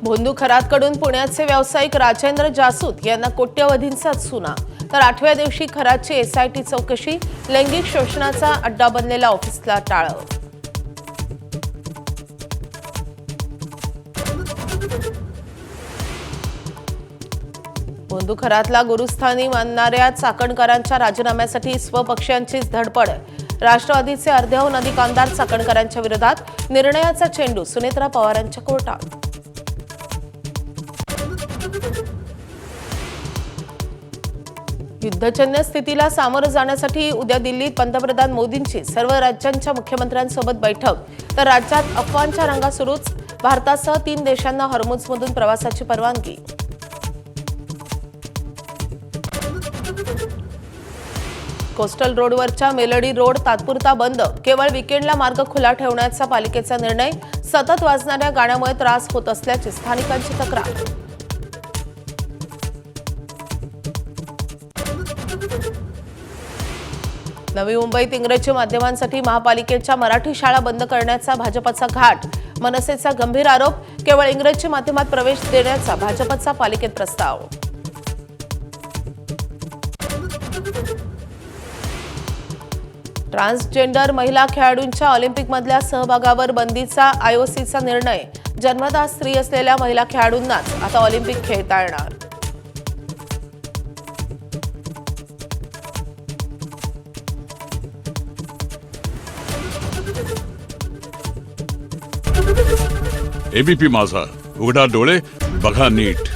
भोंदू खरातकडून पुण्याचे व्यावसायिक राजेंद्र जासूद यांना कोट्यवधींचा चुना। तर 8व्या दिवशी खरातची एसआयटी चौकशी, लैंगिक शोषणाचा अड्डा बनलेल्या ऑफिसला टाळं। भोंदू खरातला गुरुस्थानी मानणाऱ्या चाकणकरांच्या राजीनाम्यासाठी स्वपक्षांचीच धडपड। राष्ट्रवादीचे अर्ध्याहून अधिक आमदार चाकणकरांच्या विरोधात, निर्णयाचा चेंडू सुनेत्रा पवारांच्या कोर्टात। युद्धजन्य स्थितीला सामोरं जाण्यासाठी उद्या दिल्लीत पंतप्रधान मोदींची सर्व राज्यांच्या मुख्यमंत्र्यांसोबत बैठक। तर राज्यात अफवांच्या रंगा सुरूच, भारतासह 3 देशांना हॉर्मुझमधून प्रवासाची परवानगी। कोस्टल रोडवरच्या मेलडी रोड तात्पुरता बंद, केवळ वीकेंडला मार्ग खुला ठेवण्याचा पालिकेचा निर्णय। सतत वाजणाऱ्या गाण्यामुळे त्रास होत असल्याची स्थानिकांची तक्रार। नवी मुंबईत इंग्रजी माध्यमांसाठी महापालिकेच्या मराठी शाळा बंद करण्याचा भाजपचा घाट, मनसेचा गंभीर आरोप। केवळ इंग्रजी माध्यमात प्रवेश देण्याचा भाजपचा पालिकेत प्रस्ताव। ट्रान्सजेंडर महिला खेळाडूंच्या ऑलिम्पिकमधल्या सहभागावर बंदीचा आयओसीचा निर्णय। जन्मतः स्त्री असलेल्या महिला खेळाडूंनाच आता ऑलिम्पिक खेळता येणार। एबीपी माझा, उघडा डोळे बघा नीट।